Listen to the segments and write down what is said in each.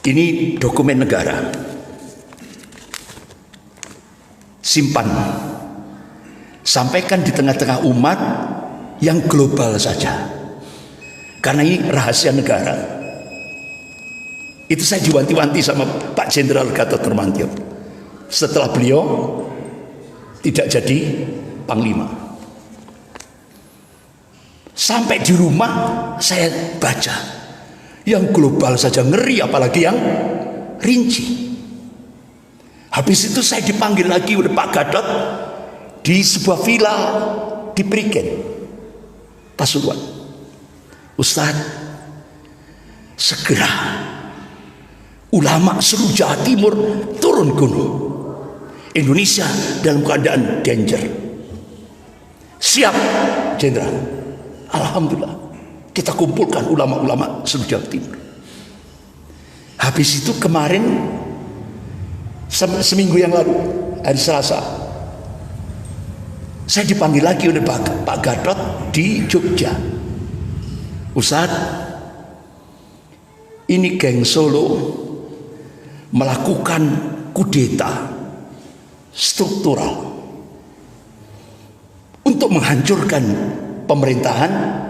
Ini dokumen negara. Simpan. Sampaikan di tengah-tengah umat yang global saja. Karena ini rahasia negara. Itu saya diwanti-wanti sama Pak Jenderal Gatot Nurmantio. Setelah beliau tidak jadi panglima. Sampai di rumah saya baca. Yang global saja ngeri, apalagi yang rinci. Habis itu saya dipanggil lagi oleh Pak Gatot di sebuah villa di Prigen, Pasuruan. Ustadz, segera ulama seluruh Jawa Timur turun gunung. Indonesia dalam keadaan danger. Siap, Jenderal. Alhamdulillah. Kita kumpulkan ulama-ulama seluruh Jawa Timur. Habis itu kemarin, seminggu yang lalu, hari Selasa, saya dipanggil lagi oleh Pak Gatot di Jogja. Ustadz, ini geng Solo melakukan kudeta struktural untuk menghancurkan pemerintahan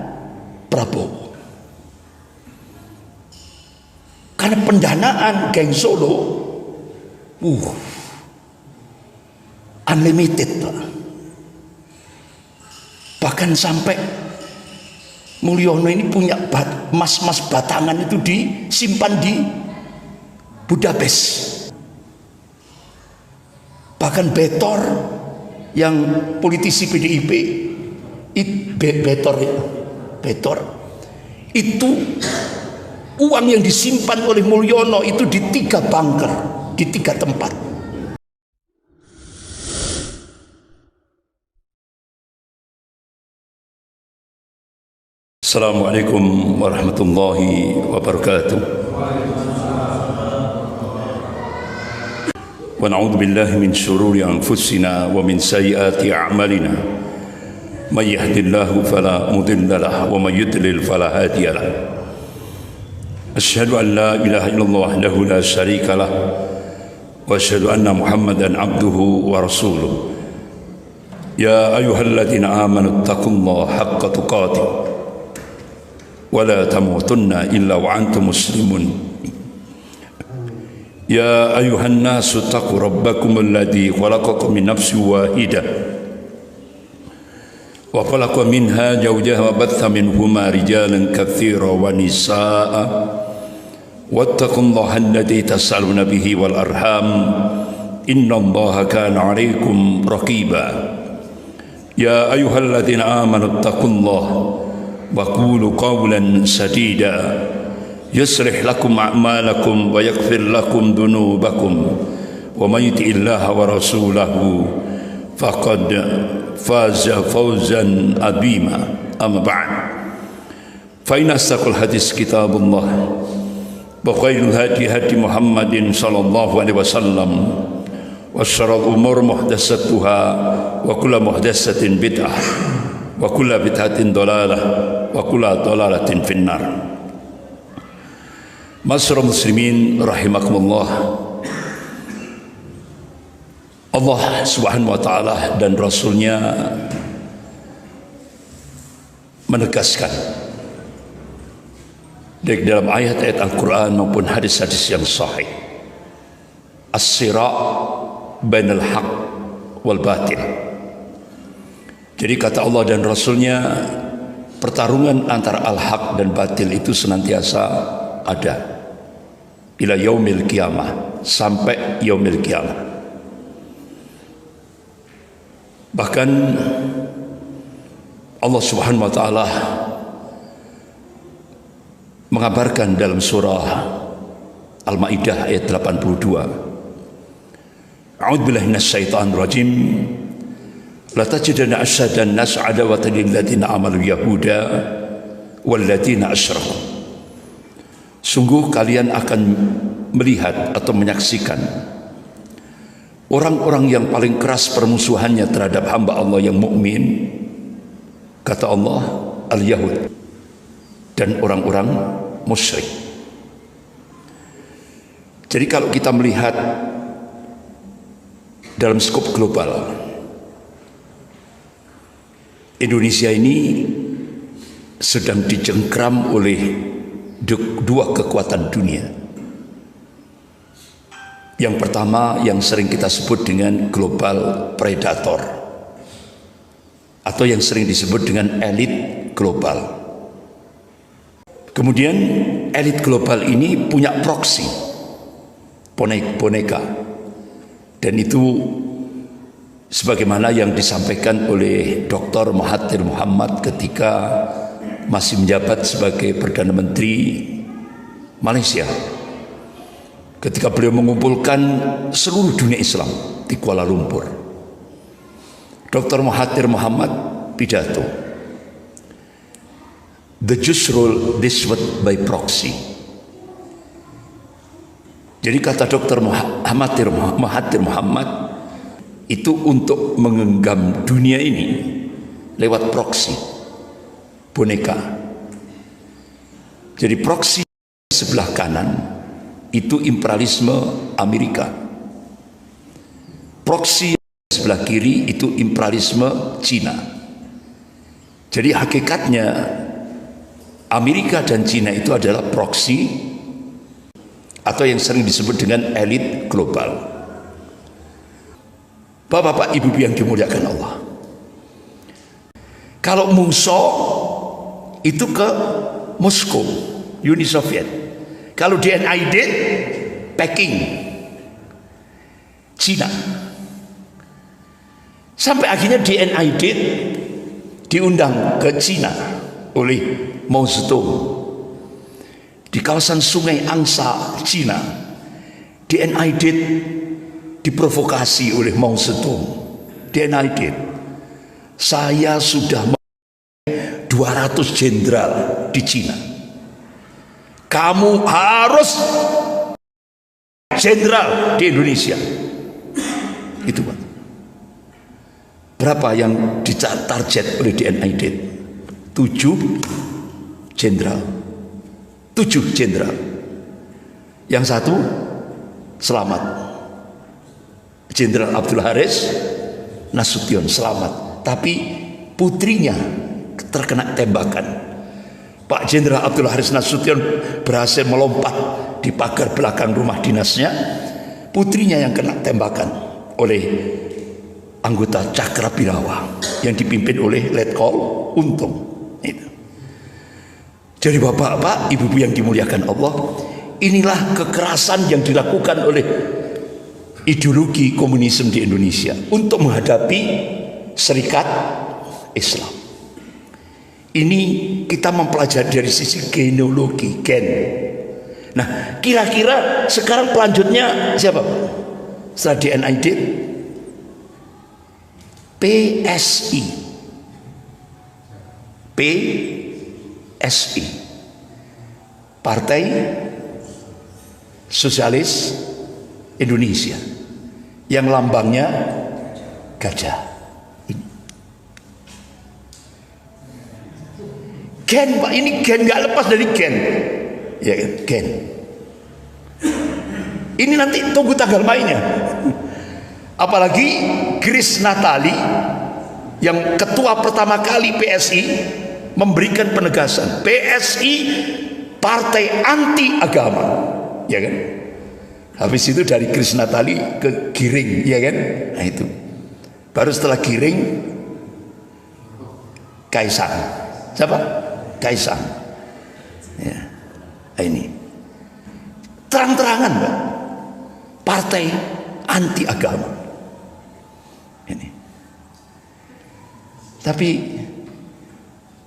Prabowo. Karena pendanaan geng Solo unlimited, Pak. Bahkan sampai Mulyono ini punya emas-emas batangan itu disimpan di Budapest. Bahkan Betor yang politisi PDIP, Betor itu uang yang disimpan oleh Mulyono itu di 3 bunker, di 3 tempat. Assalamualaikum warahmatullahi wabarakatuh. Wa na'udzu billahi min syururi anfusina wa min sayyiati a'malina. من يهد الله فلا مضل له ومن يضلل فلا هادي له أشهد أن لا إله إلا الله وحده لا شريك له وأشهد أن محمدا عبده ورسوله يا أيها الذين آمنوا اتقوا الله حق تقاته ولا تموتن إلا وأنتم مسلمون يا أيها الناس اتقوا ربكم الذي خلقكم من نفس واحدة وخلق منها زوجها وبث منهما رجالا كثيرا ونساء واتقوا الله الذي تسألون به والأرحام إن الله كان عليكم رقيبا يا أيها الذين آمنوا اتقوا الله وقولوا قولا سديدا يصلح لكم أعمالكم ويغفر لكم ذنوبكم ومن يطع الله ورسوله فقد فاز فوزا عظيما أما بعد فإن أصدق الحديث كتاب الله وخير الهدي هدي محمد صلى الله عليه وسلم وشر الأمور محدثاتها وكل محدثة بدعة وكل بدعة ضلالة وكل ضلالة في النار. Masyarul muslimin rahimakumullah. Allah Subhanahu wa taala dan Rasulnya menegaskan baik dalam ayat-ayat Al-Quran maupun hadis-hadis yang sahih, as-sira' bainal haq wal batil. Jadi kata Allah dan Rasulnya, pertarungan antara al-haq dan batil itu senantiasa ada ila yaumil qiyamah, sampai yaumil qiyamah. Bahkan Allah Subhanahu wa taala mengabarkan dalam surah Al-Maidah ayat 82. A'udzu billahi minasyaitonir rajim. La tajidanna asyadan nas adawatan lil ladzina amalu yahuda wal ladzina asyraku. Sungguh kalian akan melihat atau menyaksikan orang-orang yang paling keras permusuhannya terhadap hamba Allah yang mukmin, kata Allah, al-Yahud, dan orang-orang musyrik. Jadi kalau kita melihat dalam skop global, Indonesia ini sedang dicengkram oleh dua kekuatan dunia. Yang pertama yang sering kita sebut dengan global predator, atau yang sering disebut dengan elit global. Kemudian elit global ini punya proksi, boneka, dan itu sebagaimana yang disampaikan oleh Dr. Mahathir Mohamad ketika masih menjabat sebagai Perdana Menteri Malaysia, ketika beliau mengumpulkan seluruh dunia Islam di Kuala Lumpur. Dr. Mahathir Mohamad pidato, "The Jews rule this world by proxy." Jadi kata Dr. Mahathir Mohamad itu untuk menggenggam dunia ini lewat proksi, boneka. Jadi proksi sebelah kanan itu imperialisme Amerika, proksi sebelah kiri itu imperialisme Cina. Jadi hakikatnya Amerika dan Cina itu adalah proksi, atau yang sering disebut dengan elit global. Bapak-bapak, ibu yang dimuliakan Allah, kalau musuh itu ke Moskow, Uni Soviet. Kalau di NID, Peking, Cina. Sampai akhirnya di NID diundang ke Cina oleh Mao Zedong di kawasan Sungai Angsa, Cina. Di NID diprovokasi oleh Mao Zedong. Di NID, saya sudah 200 jenderal di Cina. Kamu harus jenderal di Indonesia. Itu Pak. Berapa yang ditarget oleh DNID? 7 jenderal. 7 jenderal. Yang satu selamat. Jenderal Abdul Haris Nasution selamat. Tapi putrinya terkena tembakan. Pak Jenderal Abdul Haris Nasution berhasil melompat di pagar belakang rumah dinasnya. Putrinya yang kena tembakan oleh anggota Cakrabirawa yang dipimpin oleh Letkol Untung. Itu. Jadi bapak-bapak, ibu-ibu yang dimuliakan Allah, inilah kekerasan yang dilakukan oleh ideologi komunisme di Indonesia untuk menghadapi Serikat Islam. Ini kita mempelajari dari sisi genealogi, gen. Nah, kira-kira sekarang pelanjutnya siapa? Setelah DNID, PSI. PSI. Partai Sosialis Indonesia. Yang lambangnya gajah. Gen Pak, ini gen, nggak lepas dari gen. Ya kan, gen. Ini nanti tunggu tanggal mainnya. Apalagi Grace Natali yang ketua pertama kali PSI memberikan penegasan, PSI partai anti agama, ya kan? Habis itu dari Grace Natali ke Giring, ya kan? Nah itu. Baru setelah Giring, Kaisang. Siapa? Kaisang. Ya. Ini terang-terangan Pak, partai anti agama ini. Tapi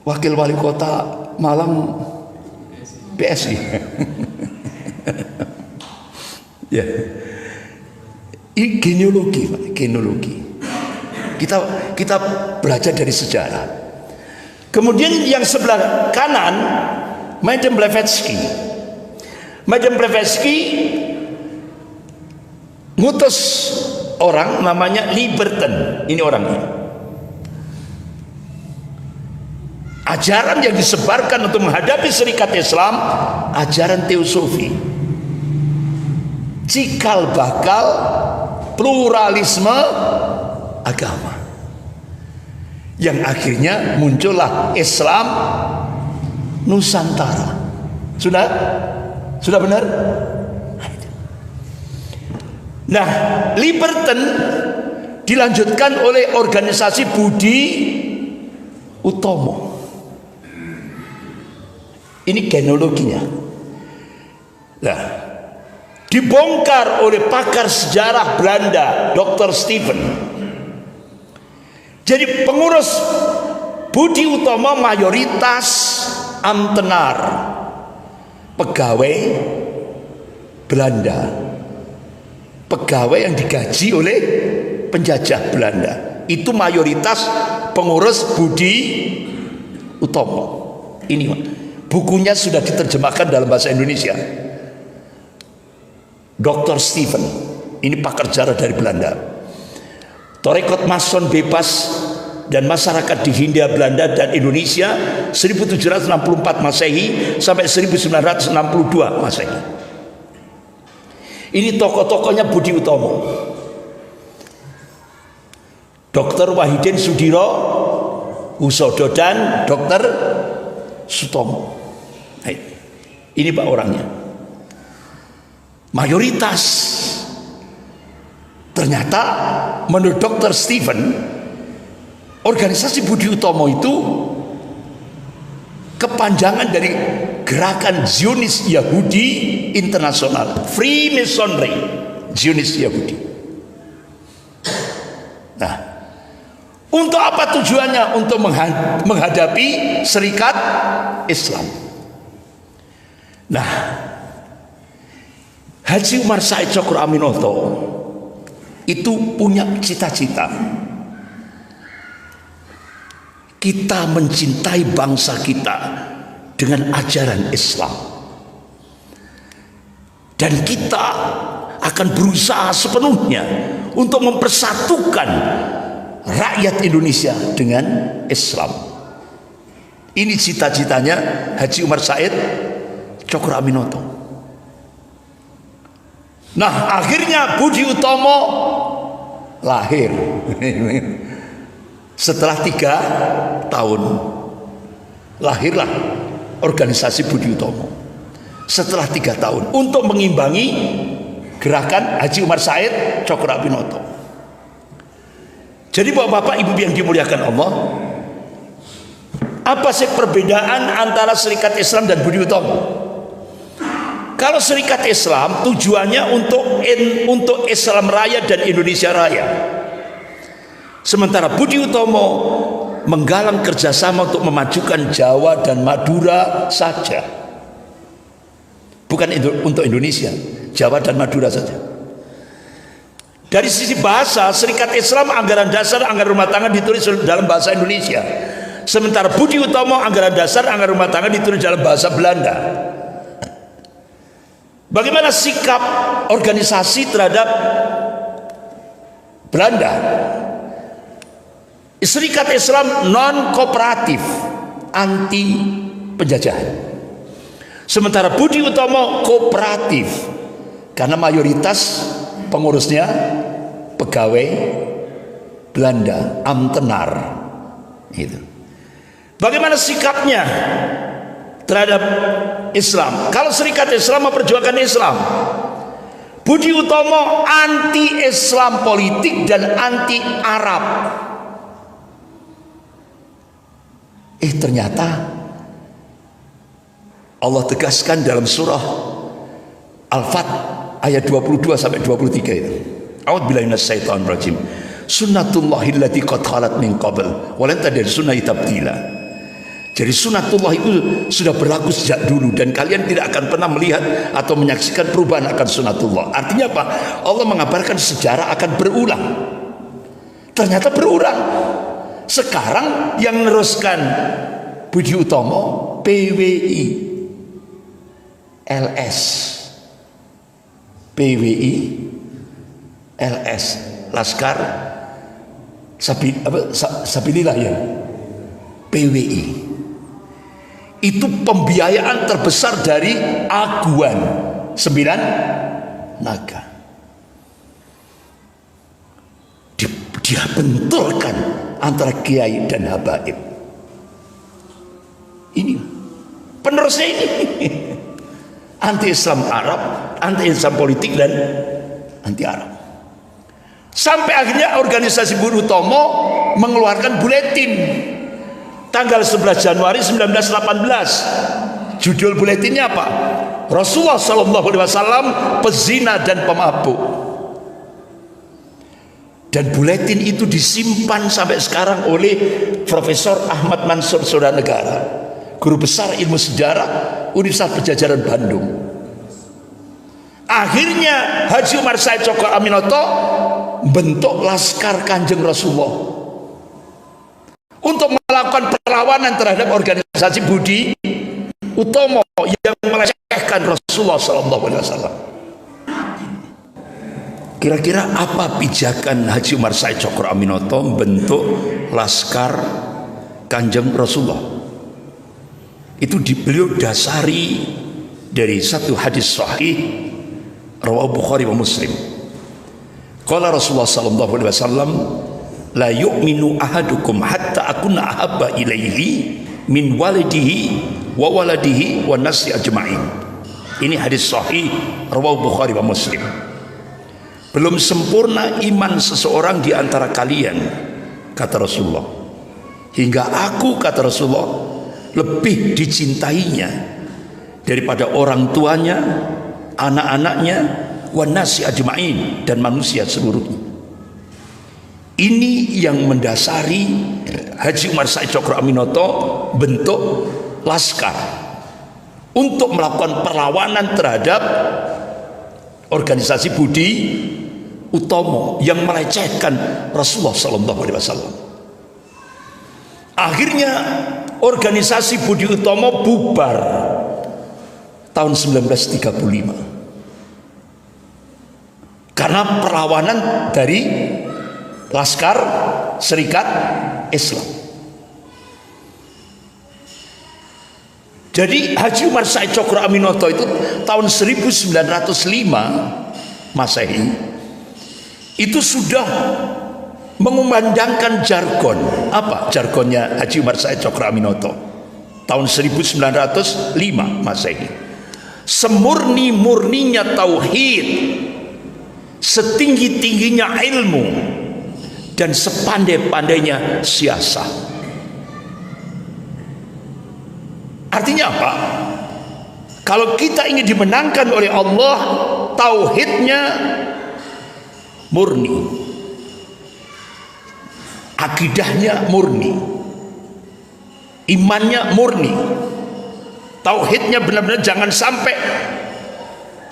wakil wali kota Malang PSI. Ya, ini genealogi Pak, genealogi. Kita belajar dari sejarah. Kemudian yang sebelah kanan, Madame Blavatsky. Madame Blavatsky ngutus orang namanya Liberton. Ini orangnya. Ajaran yang disebarkan untuk menghadapi Serikat Islam, ajaran teosofi. cikal bakal pluralisme agama, yang akhirnya muncullah Islam Nusantara. Sudah benar? Nah, Liberton dilanjutkan oleh organisasi Budi Utomo. Ini genealoginya. Nah, dibongkar oleh pakar sejarah Belanda, Dr. Steven. Jadi pengurus Budi Utomo mayoritas ambtenar, pegawai Belanda, pegawai yang digaji oleh penjajah Belanda. Itu mayoritas pengurus Budi Utomo. Ini bukunya sudah diterjemahkan dalam bahasa Indonesia. Dr. Steven, ini pakar sejarah dari Belanda. Torekot Mason bebas dan masyarakat di Hindia Belanda dan Indonesia 1764 Masehi sampai 1962 Masehi. Ini tokoh-tokohnya Budi Utomo. Dr. Wahidin Sudiro Husodo dan Dr. Sutomo. Ini Pak orangnya. Mayoritas. Ternyata menurut Dr. Steven, organisasi Budi Utomo itu kepanjangan dari gerakan Zionis Yahudi internasional, Freemasonry Zionis Yahudi. Nah, untuk apa tujuannya? Untuk menghadapi Serikat Islam. Nah, Haji Umar Said Cokroaminoto itu punya cita-cita. Kita mencintai bangsa kita dengan ajaran Islam, dan kita akan berusaha sepenuhnya untuk mempersatukan rakyat Indonesia dengan Islam. Ini cita-citanya Haji Umar Said Cokroaminoto. Nah, akhirnya Budi Utomo lahir setelah 3 tahun. Lahirlah organisasi Budi Utomo setelah 3 tahun untuk mengimbangi gerakan Haji Umar Said Cokroaminoto. Jadi bapak-bapak, ibu yang dimuliakan Allah, apa sih perbedaan antara Serikat Islam dan Budi Utomo? Kalau Serikat Islam tujuannya untuk Islam Raya dan Indonesia Raya, sementara Budi Utomo menggalang kerjasama untuk memajukan Jawa dan Madura saja, bukan untuk Indonesia, Jawa dan Madura saja. Dari sisi bahasa, Serikat Islam anggaran dasar, anggaran rumah tangga ditulis dalam bahasa Indonesia, sementara Budi Utomo anggaran dasar, anggaran rumah tangga ditulis dalam bahasa Belanda. Bagaimana sikap organisasi terhadap Belanda? Serikat Islam non kooperatif, anti penjajahan, sementara Budi Utomo kooperatif karena mayoritas pengurusnya pegawai Belanda, ambtenar. Itu. Bagaimana sikapnya terhadap Islam? Kalau Serikat Islam memperjuangkan Islam, Budi Utomo anti Islam politik dan anti Arab. Ternyata Allah tegaskan dalam surah Al-Fat ayat 22 sampai 23 itu. A'udzubillahi minasyaitonir rajim. Sunnatullahi allati qad khalat min qabl wa lan tajid sunnahi tabdila. Jadi sunatullah itu sudah berlaku sejak dulu, dan kalian tidak akan pernah melihat atau menyaksikan perubahan akan sunatullah. Artinya apa? Allah mengabarkan sejarah akan berulang. Ternyata berulang. Sekarang yang meneruskan Budi Utomo PWI LS, PWI LS, Laskar Sabilillah ya, PWI. Itu pembiayaan terbesar dari Aguan 9 naga. Dia benturkan antara kiai dan habaib. Ini penerusnya ini anti Islam Arab, anti Islam politik dan anti Arab. Sampai akhirnya organisasi Budi Utomo mengeluarkan buletin tanggal 11 Januari 1918. Judul buletinnya apa? Rasulullah SAW pezina dan pemabuk. Dan buletin itu disimpan sampai sekarang oleh Profesor Ahmad Mansur Sodanegara, guru besar ilmu sejarah Universitas Padjadjaran Bandung. Akhirnya Haji Umar Said Cokro Aminoto bentuk Laskar Kanjeng Rasulullah untuk melakukan perlawanan terhadap organisasi Budi Utomo yang melecehkan Rasulullah SAW. Kira-kira apa pijakan Haji Umar Said Cokro Aminoto bentuk Laskar Kanjeng Rasulullah? Itu beliau dasari dari satu hadis sahih rawahu Bukhari wa Muslim. Qala Rasulullah sallallahu alaihi wasallam, la yu'minu ahadukum hatta akuna ahabba ilaihi min walidihi wa waladihi wa nasi ajma'in. Ini hadis sahih rawahu Bukhari wa Muslim. Belum sempurna iman seseorang di antara kalian, kata Rasulullah, hingga aku, kata Rasulullah, lebih dicintainya daripada orang tuanya, anak-anaknya, wanasi ajma'in, dan manusia seluruhnya. Ini yang mendasari Haji Umar Said Cokro Aminoto bentuk Laskar untuk melakukan perlawanan terhadap organisasi Budi Utomo yang melecehkan Rasulullah SAW. Akhirnya organisasi Budi Utomo bubar tahun 1935 karena perlawanan dari Laskar Serikat Islam. Jadi Haji Umar Said Cokro Aminoto itu tahun 1905 Masehi itu sudah mengumandangkan jargon. Apa jargonnya Haji Umar Said Cokro Aminoto tahun 1905 Masehi? Semurni-murninya tauhid, setinggi-tingginya ilmu, dan sepandai-pandainya siasah. Artinya apa? Kalau kita ingin dimenangkan oleh Allah, tauhidnya murni, akidahnya murni, imannya murni, tauhidnya benar-benar jangan sampai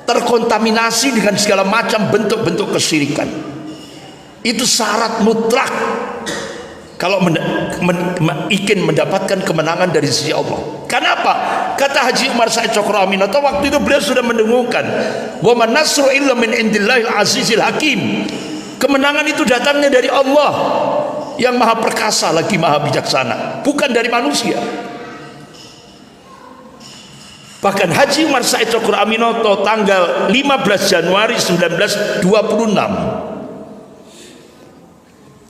terkontaminasi dengan segala macam bentuk-bentuk kesyirikan. Itu syarat mutlak kalau ingin mendapatkan kemenangan dari sisi Allah. Kenapa? Kata Haji Umar Said Cokro Aminoto waktu itu beliau sudah mendengungkan, wa man nasru illa min indillahil azizil hakim. Kemenangan itu datangnya dari Allah yang maha perkasa lagi maha bijaksana, bukan dari manusia. Bahkan Haji Umar Said Cokro Aminoto tanggal 15 Januari 1926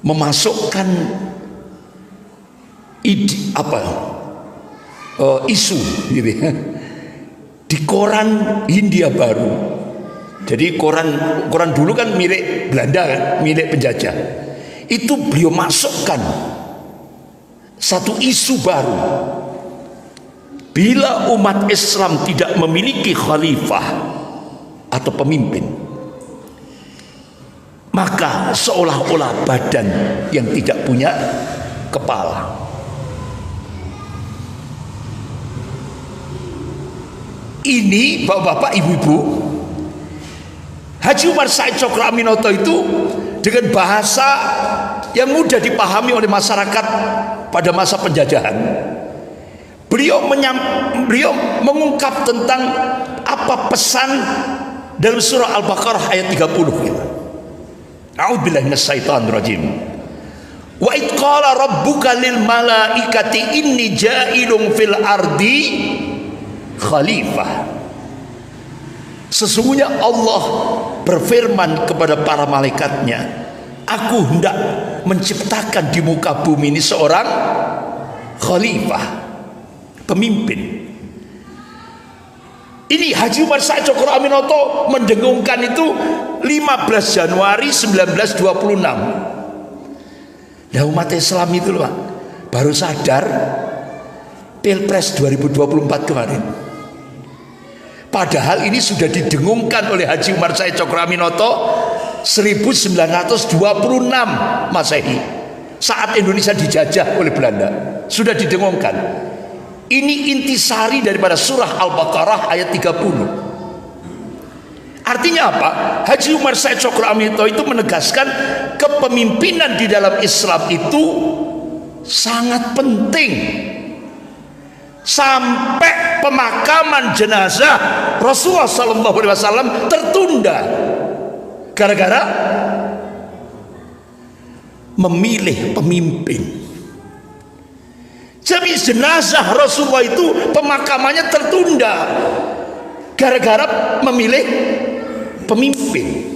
memasukkan isu gitu ya, di koran Hindia Baru. Jadi koran dulu kan milik Belanda kan, milik penjajah. Itu beliau masukkan satu isu baru. Bila umat Islam tidak memiliki khalifah atau pemimpin, maka seolah-olah badan yang tidak punya kepala. Ini bapak-bapak, ibu-ibu, Haji Umar Said Cokro Aminoto itu dengan bahasa yang mudah dipahami oleh masyarakat pada masa penjajahan, beliau mengungkap tentang apa pesan dalam surah Al-Baqarah ayat 30 gitu. A'udzubillahi minasyaitonir rajim. Wa id qala rabbuka lil malaikati inni ja'ilun fil ardi khalifah. Sesungguhnya Allah berfirman kepada para malaikatnya, aku hendak menciptakan di muka bumi ini seorang khalifah, pemimpin. Ini Haji Umar Said Cokro Aminoto mendengungkan itu 15 Januari 1926. Nah, umat Islam itu loh Pak, baru sadar Pilpres 2024 kemarin. Padahal ini sudah didengungkan oleh Haji Umar Said Cokro Aminoto 1926 Masehi, saat Indonesia dijajah oleh Belanda. Sudah didengungkan. Ini intisari daripada surah Al-Baqarah ayat 30. Artinya apa? Haji Umar Said Cokro Aminoto itu menegaskan kepemimpinan di dalam Islam itu sangat penting. Sampai pemakaman jenazah Rasulullah SAW tertunda gara-gara memilih pemimpin. Jadi jenazah Rasulullah itu pemakamannya tertunda gara-gara memilih pemimpin.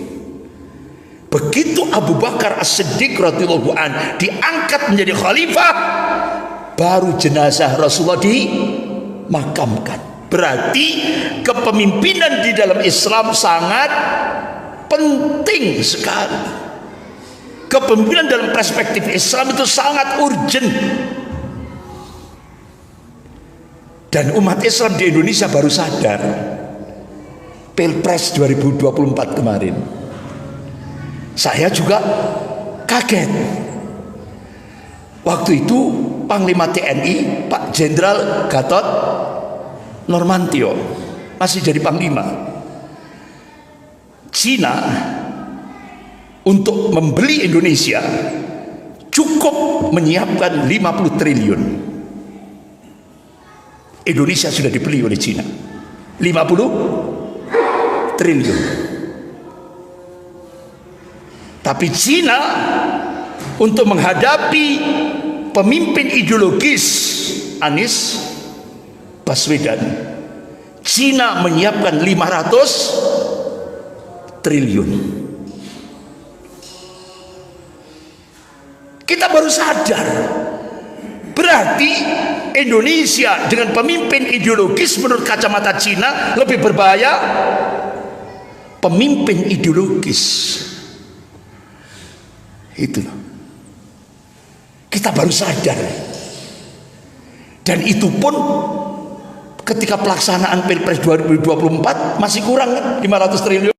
Begitu Abu Bakar As-Siddiq radhiyallahu anhu diangkat menjadi khalifah, baru jenazah Rasulullah dimakamkan. Berarti kepemimpinan di dalam Islam sangat penting sekali. Kepemimpinan dalam perspektif Islam itu sangat urgent. Dan umat Islam di Indonesia baru sadar Pilpres 2024 kemarin. Saya juga kaget. Waktu itu Panglima TNI Pak Jenderal Gatot Nurmantio masih jadi Panglima. Cina untuk membeli Indonesia cukup menyiapkan 50 triliun. Indonesia sudah dibeli oleh Cina 50 triliun. Tapi Cina untuk menghadapi pemimpin ideologis Anies Baswedan, Cina menyiapkan 500 triliun. Kita baru sadar, berarti Indonesia dengan pemimpin ideologis menurut kacamata Cina lebih berbahaya pemimpin ideologis. Itu kita baru sadar. Dan itu pun ketika pelaksanaan Pilpres 2024 masih kurang kan 500 triliun.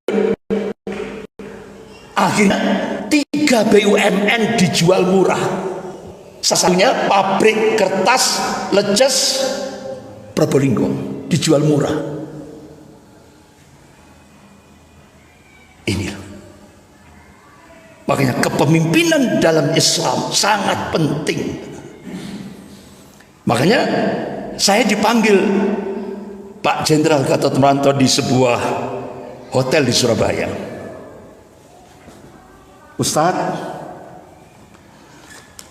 Akhirnya 3 BUMN dijual murah. Satunya pabrik kertas Leces Probolinggo dijual murah. Ini loh. Makanya kepemimpinan dalam Islam sangat penting. Makanya saya dipanggil Pak Jenderal Gatot Nurmantio di sebuah hotel di Surabaya. Ustadz,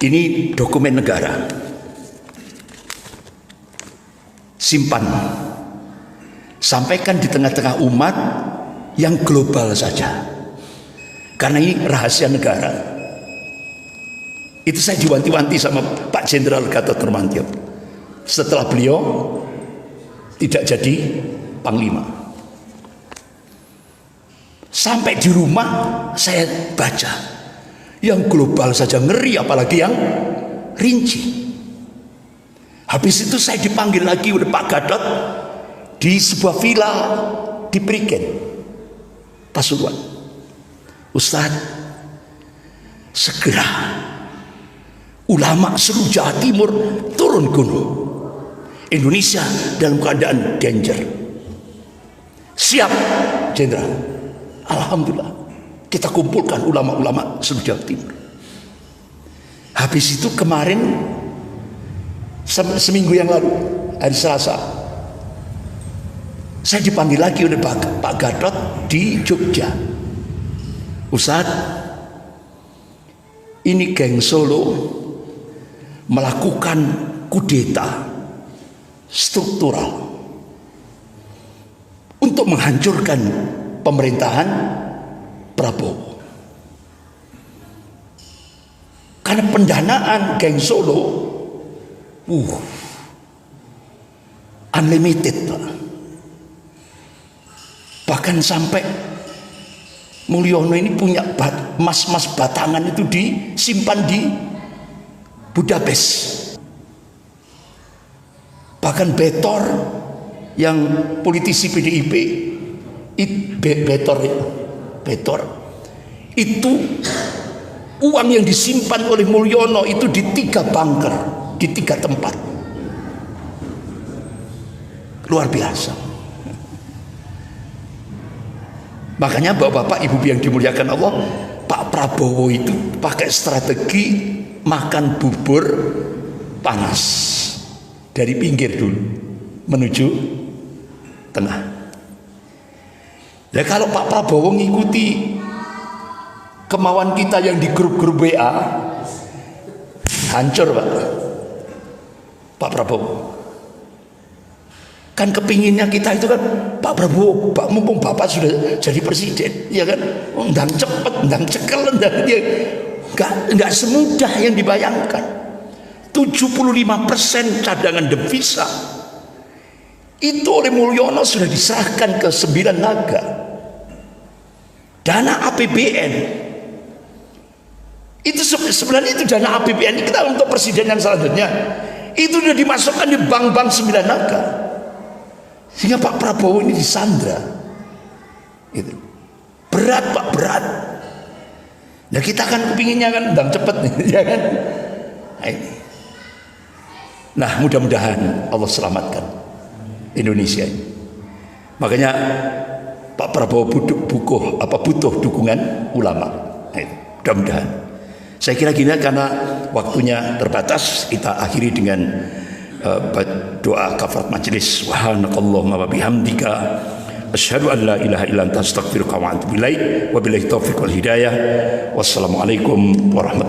ini dokumen negara, simpan, sampaikan di tengah-tengah umat yang global saja, karena ini rahasia negara. Itu saya diwanti-wanti sama Pak Jenderal Gatot Nurmantio setelah beliau tidak jadi Panglima. Sampai di rumah saya baca, yang global saja ngeri, apalagi yang rinci. Habis itu saya dipanggil lagi oleh Pak Gatot di sebuah villa di Prigen, Pasuruan. Ustadz, segera ulama seluruh Jawa Timur turun gunung. Indonesia dalam keadaan danger. Siap, Jenderal. Alhamdulillah, kita kumpulkan ulama-ulama seluruh Jawa Timur. Habis itu kemarin, seminggu yang lalu, hari Selasa, saya dipanggil lagi oleh Pak Gatot di Jogja. Ustadz, ini geng Solo melakukan kudeta struktural untuk menghancurkan pemerintahan Prabowo. Karena pendanaan geng Solo unlimited, Pak. Bahkan sampai Mulyono ini punya emas-emas batangan itu disimpan di Budapest. Bahkan Betor yang politisi PDIP, Betor itu uang yang disimpan oleh Mulyono itu di 3 bunker, di 3 tempat. Luar biasa. Makanya bapak-bapak, ibu yang dimuliakan Allah, Pak Prabowo itu pakai strategi makan bubur panas dari pinggir dulu menuju tengah. Ya kalau Pak Prabowo ngikuti kemauan kita yang di grup-grup WA, hancur Pak Prabowo. Kan kepinginnya kita itu kan Pak Prabowo, mumpung Bapak sudah jadi presiden, ya kan, ndang cepet, ndang cekel, nggak semudah yang dibayangkan. 75% cadangan devisa itu oleh Mulyono sudah diserahkan ke 9 naga. Dana APBN itu sebenarnya itu dana APBN kita untuk presiden yang selanjutnya itu sudah dimasukkan di bank-bank 9 naga. Sehingga Pak Prabowo ini disandra. Itu berat, Pak, berat. Nah kita kan kepinginnya kan ndang cepet nih, ya kan. Nah mudah-mudahan Allah selamatkan Indonesia ini. Makanya Pak Prabowo butuh dukungan ulama. Mudah-mudahan. Saya kira gini, karena waktunya terbatas, kita akhiri dengan doa kafarat majelis. Subhanakallahumma wa bihamdika asyhadu an la ilaha illa anta astaghfiruka wa atubu ilaik. Wabillahi taufiq wal hidayah. Wassalamualaikum warahmatullahi wabarakatuh.